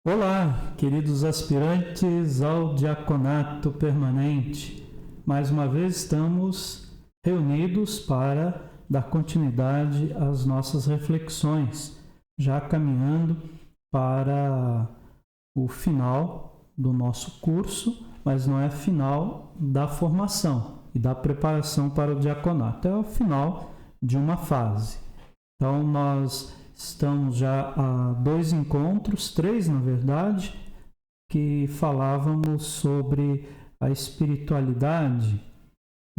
Olá, queridos aspirantes ao diaconato permanente. Mais uma vez estamos reunidos para dar continuidade às nossas reflexões, já caminhando para o final do nosso curso, mas não é final da formação e da preparação para o diaconato, é o final de uma fase. Então nós estamos já a 2 encontros, 3 na verdade, que falávamos sobre a espiritualidade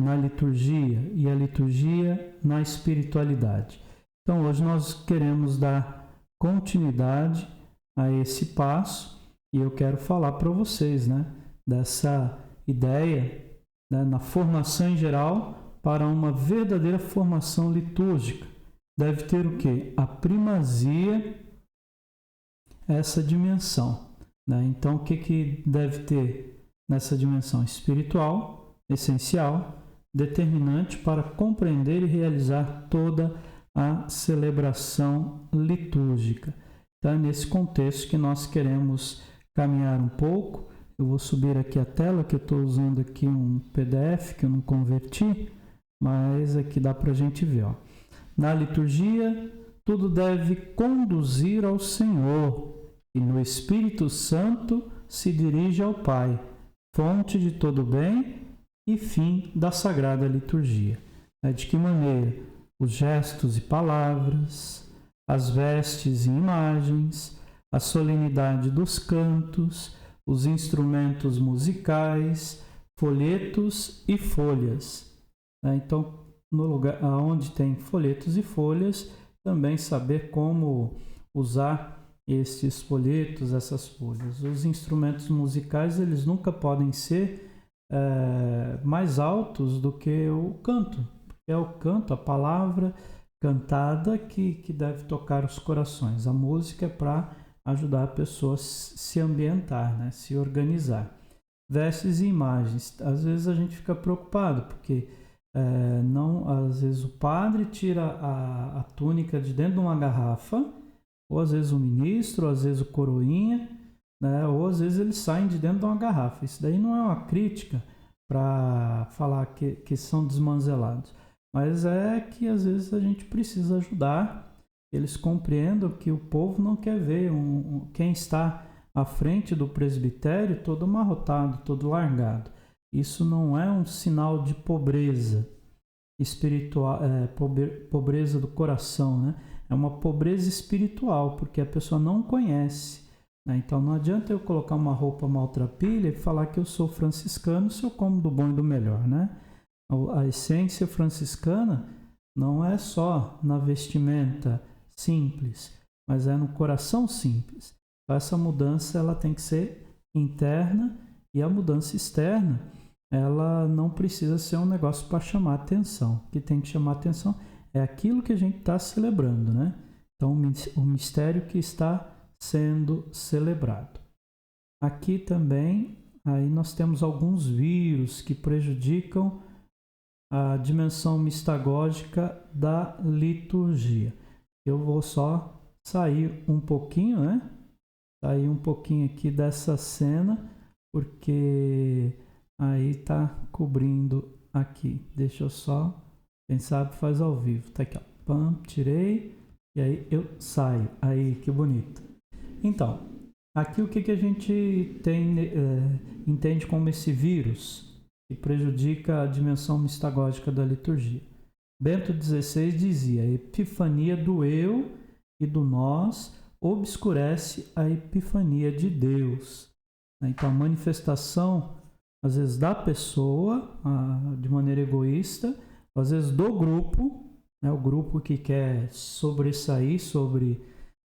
na liturgia e a liturgia na espiritualidade. Então hoje nós queremos dar continuidade a esse passo e eu quero falar para vocês, dessa ideia, na formação em geral para uma verdadeira formação litúrgica. Deve ter o quê? A primazia, essa dimensão. Então, o que deve ter nessa dimensão? Espiritual, essencial, determinante para compreender e realizar toda a celebração litúrgica. Então, é nesse contexto que nós queremos caminhar um pouco. Eu vou subir aqui a tela, que eu estou usando aqui um PDF que eu não converti, mas aqui dá para a gente ver, ó. Na liturgia, tudo deve conduzir ao Senhor e no Espírito Santo se dirige ao Pai, fonte de todo bem e fim da Sagrada Liturgia. De que maneira? Os gestos e palavras, as vestes e imagens, a solenidade dos cantos, os instrumentos musicais, folhetos e folhas. Então, no lugar onde tem folhetos e folhas, também saber como usar esses folhetos, essas folhas. Os instrumentos musicais, eles nunca podem ser mais altos do que o canto. É o canto, a palavra cantada que deve tocar os corações. A música é para ajudar a pessoa a se ambientar, se organizar. Vestes e imagens. Às vezes a gente fica preocupado, porque às vezes o padre tira a túnica de dentro de uma garrafa, ou às vezes o ministro, ou às vezes o coroinha, ou às vezes eles saem de dentro de uma garrafa. Isso daí não é uma crítica para falar que são desmanzelados, mas é que às vezes a gente precisa ajudar, eles compreendam que o povo não quer ver quem está à frente do presbitério todo amarrotado, todo largado. Isso não é um sinal de pobreza espiritual, pobreza do coração, É uma pobreza espiritual, porque a pessoa não conhece. Então não adianta eu colocar uma roupa maltrapilha e falar que eu sou franciscano se eu como do bom e do melhor, A essência franciscana não é só na vestimenta simples, mas é no coração simples. Então, essa mudança ela tem que ser interna, e a mudança externa ela não precisa ser um negócio para chamar atenção. O que tem que chamar atenção é aquilo que a gente está celebrando, Então, o mistério que está sendo celebrado. Aqui também, aí nós temos alguns vírus que prejudicam a dimensão mistagógica da liturgia. Eu vou só sair um pouquinho, Sair um pouquinho aqui dessa cena, porque aí tá cobrindo aqui. Deixa eu só, quem sabe faz ao vivo. Tá aqui, ó. Pam, tirei e aí eu saio. Aí, que bonito. Então, aqui o que a gente entende como esse vírus que prejudica a dimensão mistagógica da liturgia. Bento XVI dizia: a epifania do eu e do nós obscurece a epifania de Deus. Então, a manifestação às vezes da pessoa, de maneira egoísta, às vezes do grupo, o grupo que quer sobressair sobre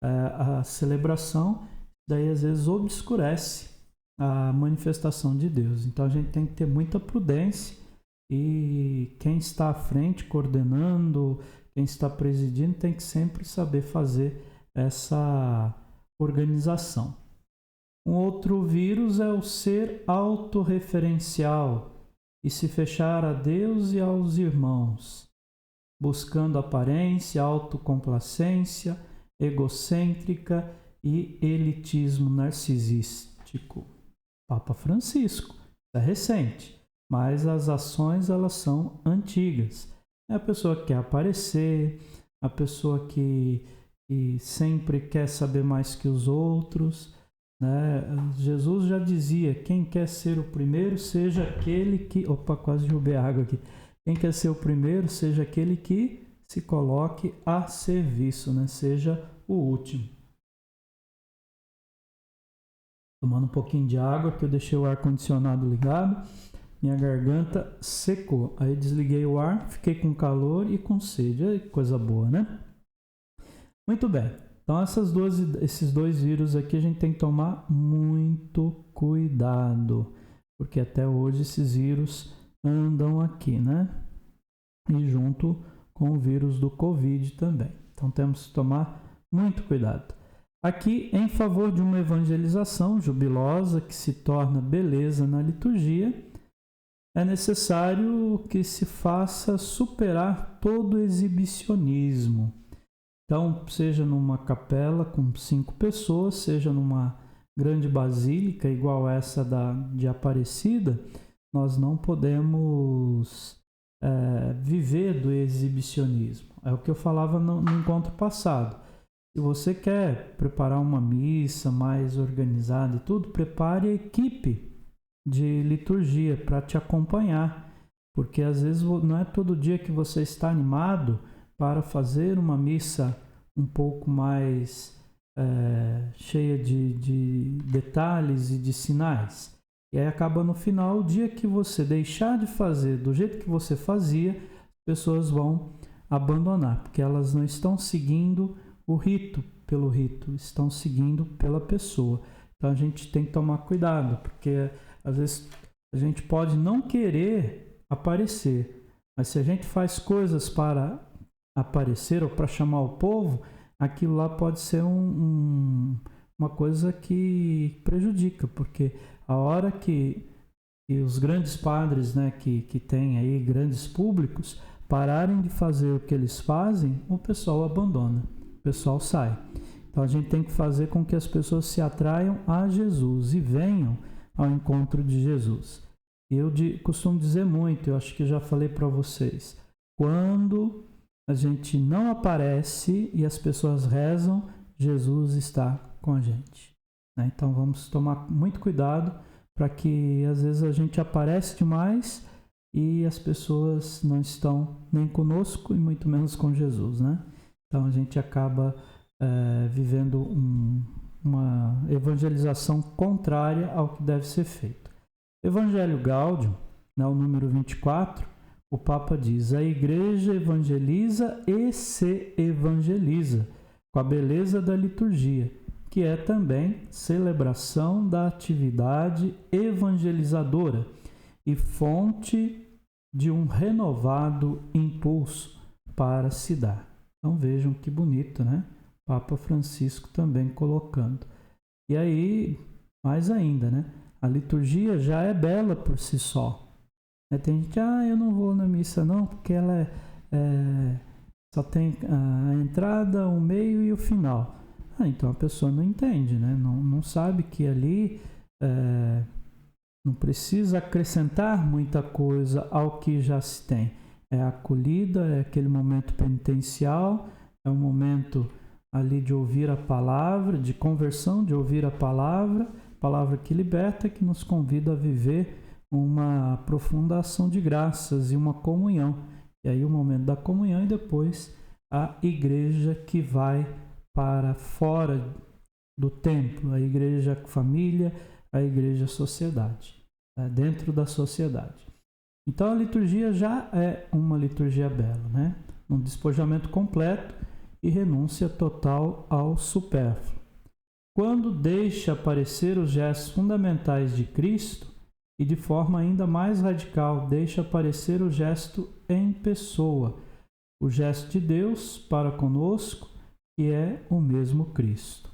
a celebração, daí às vezes obscurece a manifestação de Deus. Então a gente tem que ter muita prudência, e quem está à frente, coordenando, quem está presidindo, tem que sempre saber fazer essa organização. Um outro vírus é o ser autorreferencial e se fechar a Deus e aos irmãos, buscando aparência, autocomplacência, egocêntrica e elitismo narcisístico. Papa Francisco, é recente, mas as ações elas são antigas. É a pessoa que quer aparecer, a pessoa que sempre quer saber mais que os outros, né? Jesus já dizia, quem quer ser o primeiro, seja aquele que... Opa, quase derrubei a água aqui. Quem quer ser o primeiro, seja aquele que se coloque a serviço, né? Seja o último. Tomando um pouquinho de água, que eu deixei o ar-condicionado ligado. Minha garganta secou. Aí desliguei o ar, fiquei com calor e com sede. Aí, coisa boa, né? Muito bem. Então, esses dois vírus aqui a gente tem que tomar muito cuidado. Porque até hoje esses vírus andam aqui, né? E junto com o vírus do Covid também. Então, temos que tomar muito cuidado. Aqui, em favor de uma evangelização jubilosa que se torna beleza na liturgia, é necessário que se faça superar todo o exibicionismo. Então, seja numa capela com 5 pessoas, seja numa grande basílica igual essa de Aparecida, nós não podemos viver do exibicionismo. É o que eu falava no encontro passado. Se você quer preparar uma missa mais organizada e tudo, prepare a equipe de liturgia para te acompanhar, porque às vezes não é todo dia que você está animado para fazer uma missa um pouco mais cheia de detalhes e de sinais. E aí acaba no final, o dia que você deixar de fazer do jeito que você fazia, as pessoas vão abandonar, porque elas não estão seguindo o rito pelo rito, estão seguindo pela pessoa. Então a gente tem que tomar cuidado, porque às vezes a gente pode não querer aparecer, mas se a gente faz coisas para aparecer ou para chamar o povo, aquilo lá pode ser uma coisa que prejudica, porque a hora que os grandes padres, né, que têm aí grandes públicos, pararem de fazer o que eles fazem, o pessoal abandona, o pessoal sai. Então a gente tem que fazer com que as pessoas se atraiam a Jesus e venham ao encontro de Jesus. Eu costumo dizer muito, eu acho que já falei para vocês, quando a gente não aparece e as pessoas rezam, Jesus está com a gente. Né? Então vamos tomar muito cuidado para que às vezes a gente aparece demais e as pessoas não estão nem conosco e muito menos com Jesus. Né? Então a gente acaba vivendo uma evangelização contrária ao que deve ser feito. Evangelho Gáudio, né, o número 24, o Papa diz: a igreja evangeliza e se evangeliza com a beleza da liturgia, que é também celebração da atividade evangelizadora e fonte de um renovado impulso para se dar. Então vejam que bonito, né? Papa Francisco também colocando. E aí, mais ainda, né? A liturgia já é bela por si só. Tem gente, eu não vou na missa não, porque ela só tem a entrada, o meio e o final. Então a pessoa não entende, né? Não sabe que ali não precisa acrescentar muita coisa ao que já se tem. É a acolhida, é aquele momento penitencial, é um momento ali de ouvir a palavra, de conversão, de ouvir a palavra que liberta, que nos convida a viver uma profunda ação de graças e uma comunhão. E aí o momento da comunhão e depois a igreja que vai para fora do templo, a igreja família, a igreja sociedade, dentro da sociedade. Então a liturgia já é uma liturgia bela, né? Um despojamento completo e renúncia total ao supérfluo. Quando deixa aparecer os gestos fundamentais de Cristo e de forma ainda mais radical, deixa aparecer o gesto em pessoa, o gesto de Deus para conosco, que é o mesmo Cristo.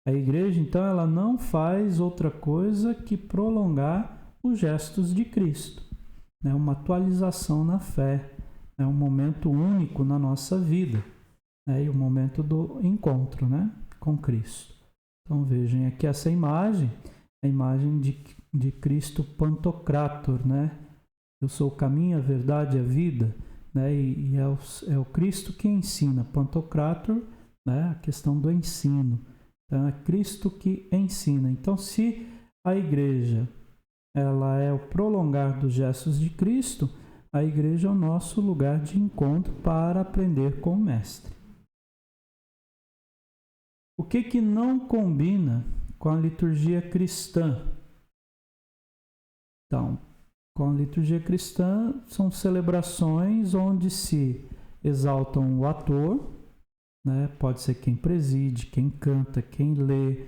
A igreja, então, ela não faz outra coisa que prolongar os gestos de Cristo. É uma atualização na fé, é um momento único na nossa vida. E o momento do encontro, né? com Cristo. Então vejam aqui essa imagem, a imagem de Cristo Pantocrator, né? Eu sou o caminho, a verdade e a vida, né? E é o Cristo que ensina. Pantocrator, né? A questão do ensino. Então é Cristo que ensina. Então, se a igreja ela é o prolongar dos gestos de Cristo, a igreja é o nosso lugar de encontro para aprender com o Mestre. O que não combina com a liturgia cristã? Então, com a liturgia cristã são celebrações onde se exaltam o ator, né? Pode ser quem preside, quem canta, quem lê,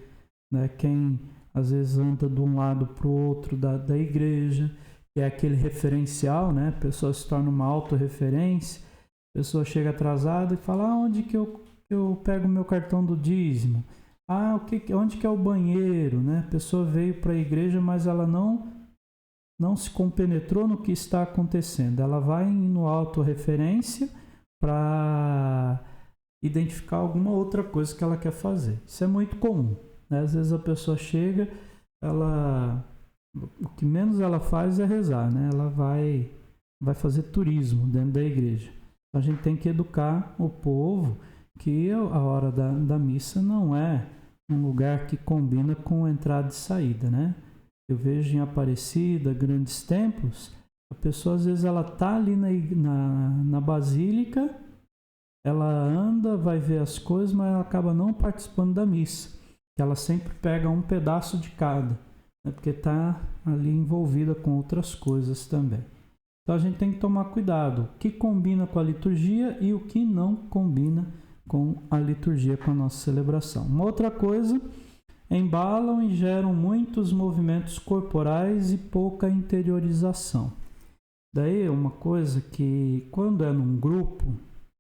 né? Quem às vezes anda de um lado para o outro da igreja, que é aquele referencial, né? A pessoa se torna uma autorreferência, a pessoa chega atrasada e fala, onde que eu pego o meu cartão do dízimo? Onde que é o banheiro, né? A pessoa veio para a igreja, mas ela não se compenetrou no que está acontecendo. Ela vai no autorreferência para identificar alguma outra coisa que ela quer fazer. Isso é muito comum, né? Às vezes a pessoa chega, o que menos ela faz é rezar, né? Ela vai fazer turismo dentro da igreja. A gente tem que educar o povo que a hora da missa não é um lugar que combina com entrada e saída, né? Eu vejo em Aparecida, grandes templos, a pessoa às vezes ela está ali na basílica, ela anda, vai ver as coisas, mas ela acaba não participando da missa. Ela sempre pega um pedaço de cada, né? Porque está ali envolvida com outras coisas também. Então a gente tem que tomar cuidado. O que combina com a liturgia e o que não combina com a liturgia, com a nossa celebração. Uma outra coisa, embalam e geram muitos movimentos corporais e pouca interiorização. Daí uma coisa que quando é num grupo,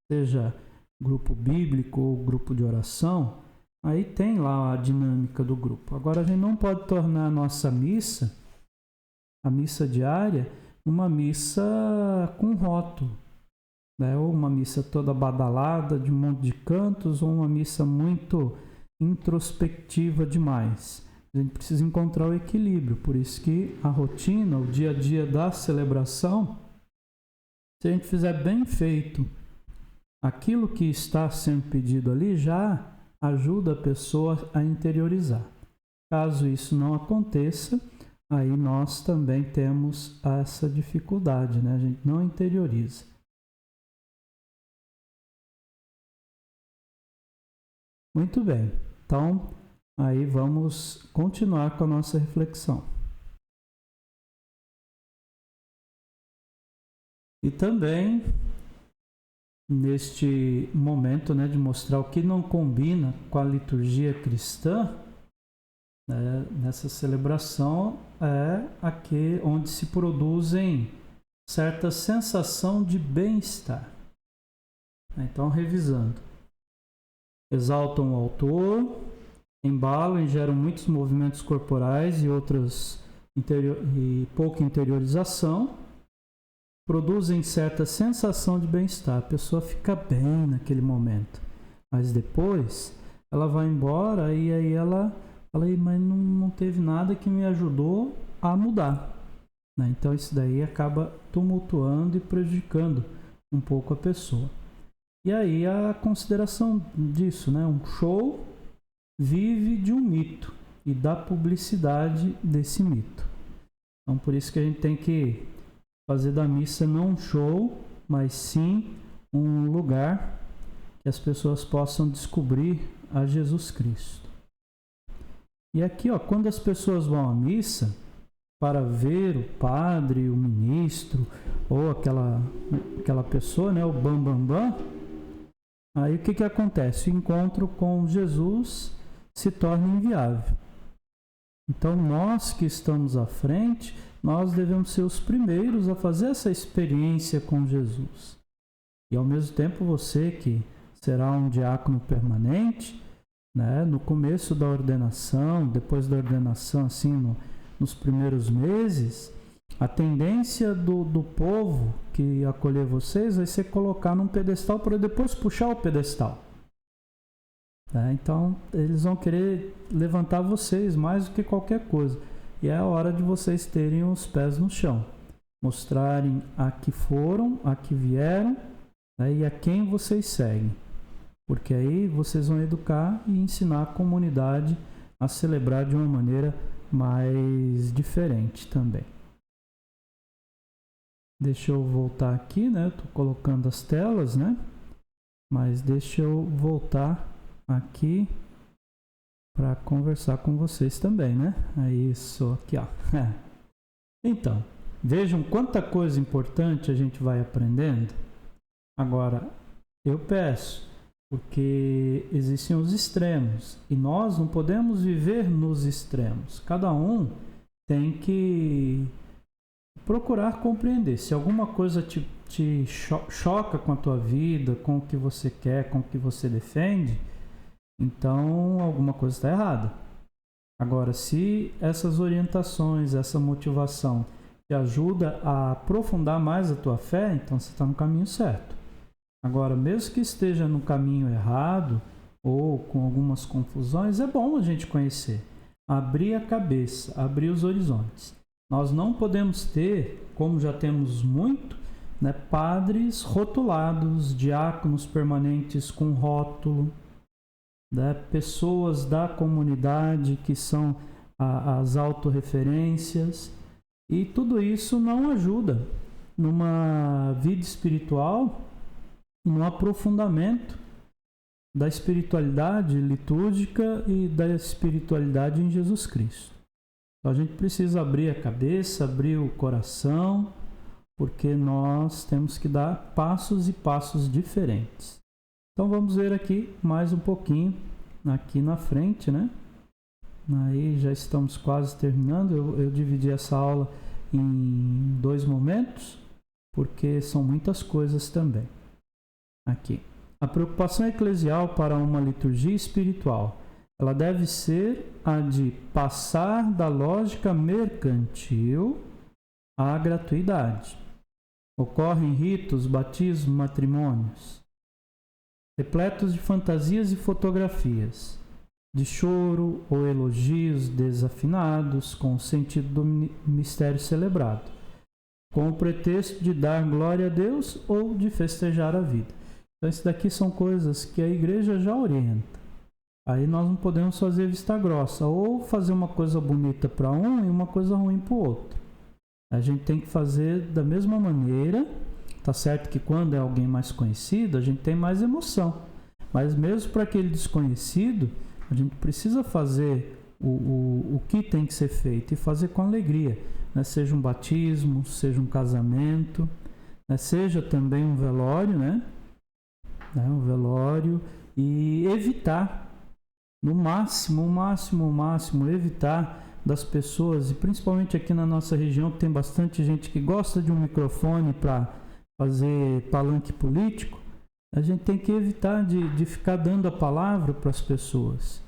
seja grupo bíblico ou grupo de oração, aí tem lá a dinâmica do grupo. Agora a gente não pode tornar a nossa missa, a missa diária, uma missa com rótulo, né? Ou uma missa toda badalada, de um monte de cantos, ou uma missa muito introspectiva demais. A gente precisa encontrar o equilíbrio, por isso que a rotina, o dia a dia da celebração, se a gente fizer bem feito aquilo que está sendo pedido ali, já ajuda a pessoa a interiorizar. Caso isso não aconteça, aí nós também temos essa dificuldade, né? A gente não interioriza. Muito bem, então aí vamos continuar com a nossa reflexão. E também, neste momento, né, de mostrar o que não combina com a liturgia cristã, né, nessa celebração é aqui onde se produzem certa sensação de bem-estar. Então, revisando. Exaltam o autor, embalam e geram muitos movimentos corporais e pouca interiorização, produzem certa sensação de bem-estar. A pessoa fica bem naquele momento, mas depois ela vai embora e aí ela fala, mas não teve nada que me ajudou a mudar, né? Então isso daí acaba tumultuando e prejudicando um pouco a pessoa. E aí a consideração disso, né? Um show vive de um mito e da publicidade desse mito. Então por isso que a gente tem que fazer da missa não um show, mas sim um lugar que as pessoas possam descobrir a Jesus Cristo. E aqui, quando as pessoas vão à missa para ver o padre, o ministro ou aquela pessoa, né, o bam, aí o que acontece? O encontro com Jesus se torna inviável. Então nós que estamos à frente, nós devemos ser os primeiros a fazer essa experiência com Jesus. E ao mesmo tempo você que será um diácono permanente, né, no começo da ordenação, depois da ordenação, assim, nos primeiros meses, a tendência do povo que acolher vocês vai ser colocar num pedestal para depois puxar o pedestal. Tá? Então, eles vão querer levantar vocês mais do que qualquer coisa. E é a hora de vocês terem os pés no chão. Mostrarem a que foram, a que vieram, né, e a quem vocês seguem. Porque aí vocês vão educar e ensinar a comunidade a celebrar de uma maneira mais diferente também. Deixa eu voltar aqui, né? Estou colocando as telas, né? Mas deixa eu voltar aqui para conversar com vocês também, né? É isso aqui, ó. Então, vejam quanta coisa importante a gente vai aprendendo. Agora, eu peço, porque existem os extremos e nós não podemos viver nos extremos. Cada um tem que procurar compreender. Se alguma coisa te choca com a tua vida, com o que você quer, com o que você defende, então alguma coisa está errada. Agora, se essas orientações, essa motivação te ajuda a aprofundar mais a tua fé, então você está no caminho certo. Agora, mesmo que esteja no caminho errado ou com algumas confusões, é bom a gente conhecer, abrir a cabeça, abrir os horizontes. Nós não podemos ter, como já temos muito, né, padres rotulados, diáconos permanentes com rótulo, né, pessoas da comunidade que são as autorreferências, e tudo isso não ajuda numa vida espiritual, no aprofundamento da espiritualidade litúrgica e da espiritualidade em Jesus Cristo. Então a gente precisa abrir a cabeça, abrir o coração, porque nós temos que dar passos e passos diferentes. Então vamos ver aqui mais um pouquinho, aqui na frente, né? Aí já estamos quase terminando. Eu dividi essa aula em 2 momentos, porque são muitas coisas também. Aqui. A preocupação eclesial para uma liturgia espiritual, ela deve ser a de passar da lógica mercantil à gratuidade. Ocorrem ritos, batismos, matrimônios, repletos de fantasias e fotografias, de choro ou elogios desafinados com o sentido do mistério celebrado, com o pretexto de dar glória a Deus ou de festejar a vida. Então, isso daqui são coisas que a igreja já orienta. Aí nós não podemos fazer vista grossa, ou fazer uma coisa bonita para um e uma coisa ruim para o outro. A gente tem que fazer da mesma maneira. Tá certo que quando é alguém mais conhecido, a gente tem mais emoção. Mas mesmo para aquele desconhecido, a gente precisa fazer o que tem que ser feito e fazer com alegria. Né? Seja um batismo, seja um casamento, né? Seja também um velório, né? Um velório, e evitar, no máximo, evitar das pessoas, e principalmente aqui na nossa região, que tem bastante gente que gosta de um microfone para fazer palanque político, a gente tem que evitar de ficar dando a palavra para as pessoas.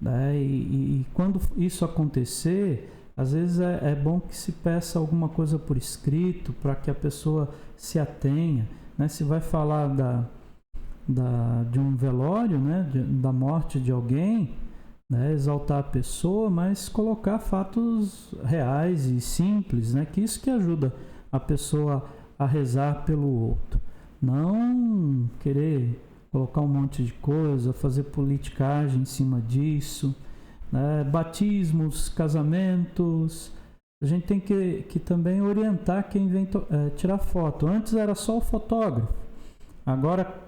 Né? E quando isso acontecer, às vezes é bom que se peça alguma coisa por escrito, para que a pessoa se atenha. Né? Se vai falar de um velório, né? Da morte de alguém, né? Exaltar a pessoa, mas colocar fatos reais e simples, né? Que isso que ajuda a pessoa a rezar pelo outro. Não querer colocar um monte de coisa, fazer politicagem em cima disso, né? Batismos, casamentos, a gente tem que também orientar quem vem tirar foto. Antes era só o fotógrafo, agora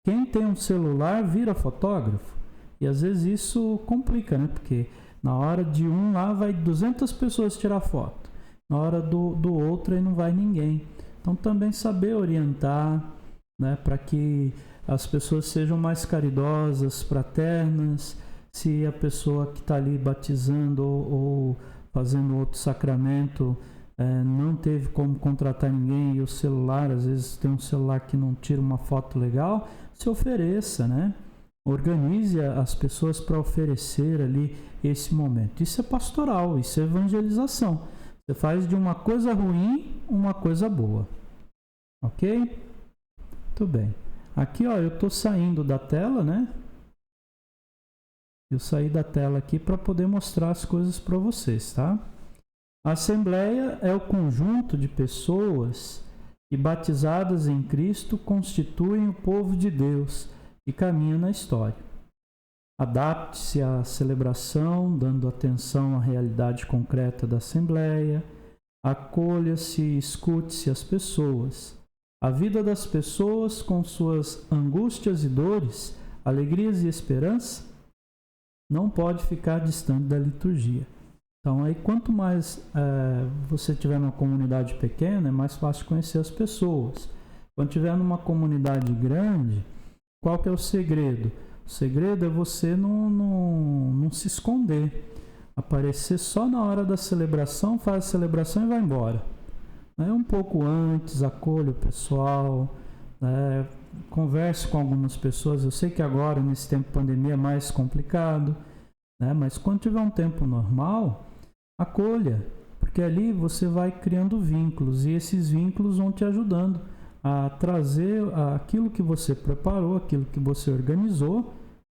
quem tem um celular vira fotógrafo. E às vezes isso complica, né? Porque na hora de um lá vai 200 pessoas tirar foto, na hora do outro aí não vai ninguém. Então também saber orientar, né? Para que as pessoas sejam mais caridosas, fraternas. Se a pessoa que está ali batizando ou fazendo outro sacramento não teve como contratar ninguém, e o celular, às vezes tem um celular que não tira uma foto legal, se ofereça, né? Organize as pessoas para oferecer ali esse momento. Isso é pastoral, isso é evangelização. Você faz de uma coisa ruim uma coisa boa. Ok? Muito bem. Aqui, ó, eu estou saindo da tela, né? Eu saí da tela aqui para poder mostrar as coisas para vocês, tá? A Assembleia é o conjunto de pessoas que, batizadas em Cristo, constituem o povo de Deus e caminham na história. Adapte-se à celebração, dando atenção à realidade concreta da Assembleia. Acolha-se e escute-se as pessoas. A vida das pessoas, com suas angústias e dores, alegrias e esperança, não pode ficar distante da liturgia. Então, aí, quanto mais você tiver numa comunidade pequena, é mais fácil conhecer as pessoas. Quando tiver numa comunidade grande, qual que é o segredo? O segredo é você não se esconder. Aparecer só na hora da celebração, faz a celebração e vai embora. Um pouco antes, acolha o pessoal, converse com algumas pessoas. Eu sei que agora, nesse tempo de pandemia, é mais complicado, mas quando tiver um tempo normal, acolha, porque ali você vai criando vínculos e esses vínculos vão te ajudando a trazer aquilo que você preparou, aquilo que você organizou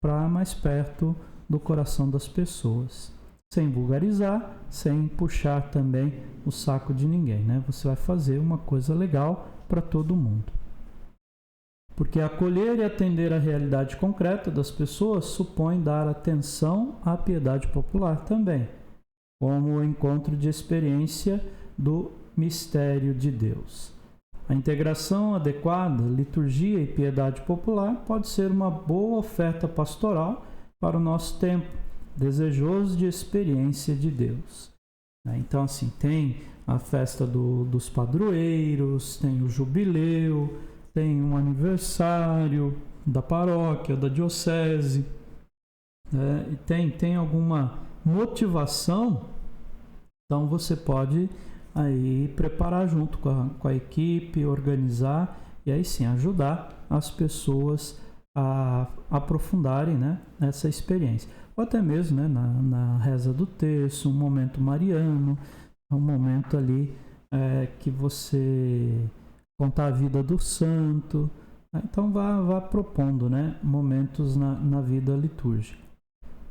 para mais perto do coração das pessoas. Sem vulgarizar, sem puxar também o saco de ninguém, Você vai fazer uma coisa legal para todo mundo. Porque acolher e atender à realidade concreta das pessoas supõe dar atenção à piedade popular também, como o encontro de experiência do mistério de Deus. A integração adequada, liturgia e piedade popular pode ser uma boa oferta pastoral para o nosso tempo, desejoso de experiência de Deus. Então, assim, tem a festa dos padroeiros, tem o jubileu, tem um aniversário da paróquia, da diocese, e tem alguma motivação, então você pode aí preparar junto com a equipe, organizar e aí sim ajudar as pessoas a aprofundarem essa experiência. Ou até mesmo na reza do terço, um momento mariano, um momento ali que você contar a vida do santo. Então vá propondo momentos na vida litúrgica.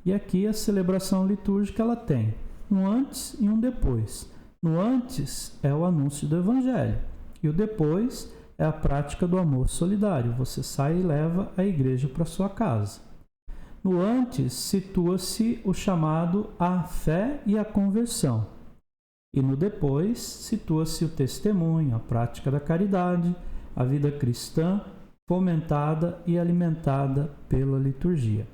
E aqui a celebração litúrgica ela tem um antes e um depois. No antes é o anúncio do Evangelho e o depois é a prática do amor solidário. Você sai e leva a igreja para sua casa. No antes situa-se o chamado à fé e à conversão. E no depois situa-se o testemunho, a prática da caridade, a vida cristã fomentada e alimentada pela liturgia.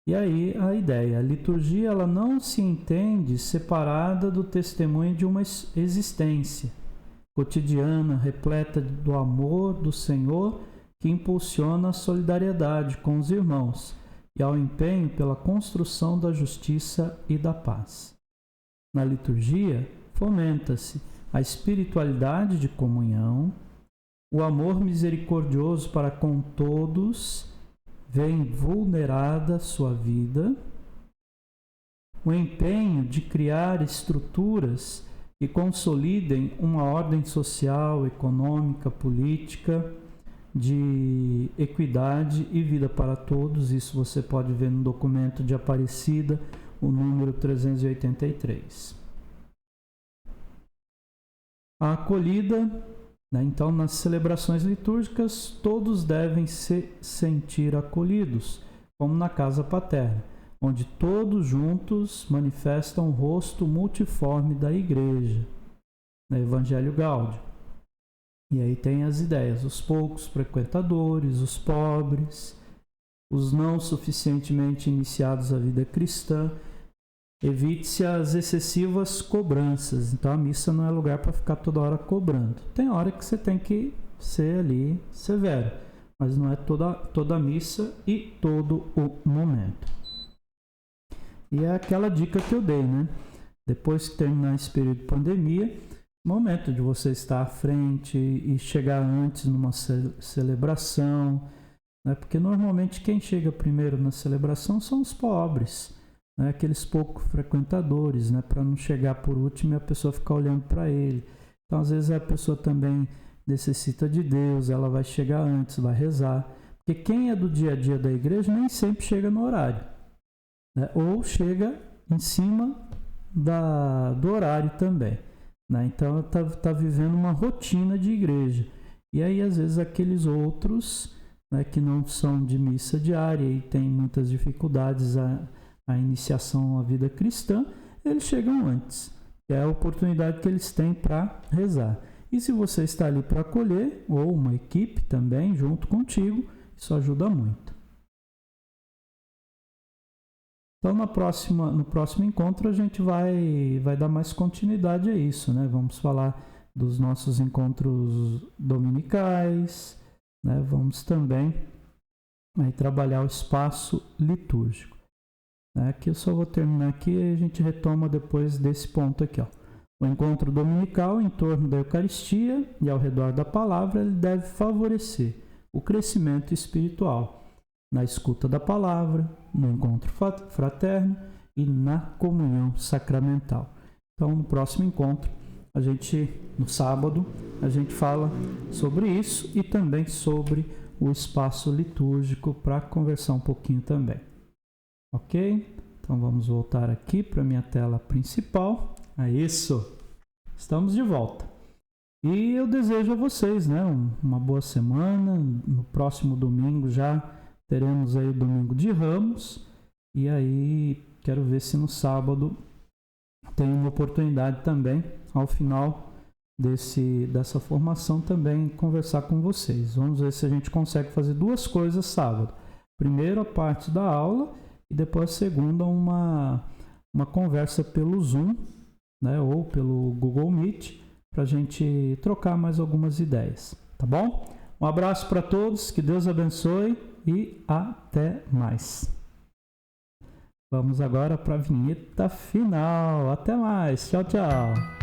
E aí a ideia, a liturgia ela não se entende separada do testemunho de uma existência cotidiana, repleta do amor do Senhor, que impulsiona a solidariedade com os irmãos e ao empenho pela construção da justiça e da paz. Na liturgia, fomenta-se a espiritualidade de comunhão, o amor misericordioso para com todos, vem vulnerada sua vida, o empenho de criar estruturas que consolidem uma ordem social, econômica, política, de equidade e vida para todos. Isso você pode ver no documento de Aparecida, o número 383. A acolhida, então nas celebrações litúrgicas, todos devem se sentir acolhidos, como na casa paterna, onde todos juntos manifestam o rosto multiforme da igreja, no Evangelho Gáudio. E aí tem as ideias, os poucos frequentadores, os pobres, os não suficientemente iniciados à vida cristã. Evite-se as excessivas cobranças. Então a missa não é lugar para ficar toda hora cobrando. Tem hora que você tem que ser ali severo, mas não é toda a missa e todo o momento. E é aquela dica que eu dei, Depois que terminar esse período de pandemia, momento de você estar à frente e chegar antes numa celebração, porque normalmente quem chega primeiro na celebração são os pobres, aqueles poucos frequentadores, para não chegar por último e a pessoa ficar olhando para ele. Então, às vezes, a pessoa também necessita de Deus, ela vai chegar antes, vai rezar. Porque quem é do dia a dia da igreja nem sempre chega no horário, né? Ou chega em cima do horário também, né? Então tá vivendo uma rotina de igreja. E aí às vezes aqueles outros, né, que não são de missa diária e têm muitas dificuldades a iniciação à vida cristã, eles chegam antes. É a oportunidade que eles têm para rezar. E se você está ali para acolher, ou uma equipe também junto contigo, isso ajuda muito. Então, no próximo encontro, a gente vai dar mais continuidade a isso, né? Vamos falar dos nossos encontros dominicais, né? Vamos também aí trabalhar o espaço litúrgico. Aqui eu só vou terminar aqui e a gente retoma depois desse ponto aqui, ó. O encontro dominical em torno da Eucaristia e ao redor da palavra, ele deve favorecer o crescimento espiritual na escuta da palavra, no encontro fraterno e na comunhão sacramental. Então, no próximo encontro, no sábado, a gente fala sobre isso e também sobre o espaço litúrgico para conversar um pouquinho também. Ok? Então vamos voltar aqui para a minha tela principal. É isso! Estamos de volta. E eu desejo a vocês, né, uma boa semana. No próximo domingo já teremos aí o domingo de Ramos. E aí quero ver se no sábado tem uma oportunidade também, ao final dessa formação, também conversar com vocês. Vamos ver se a gente consegue fazer duas coisas sábado. Primeiro a parte da aula e depois a segunda uma conversa pelo Zoom, né, ou pelo Google Meet, para a gente trocar mais algumas ideias, tá bom? Um abraço para todos, que Deus abençoe e até mais. Vamos agora para a vinheta final. Até mais. Tchau, tchau.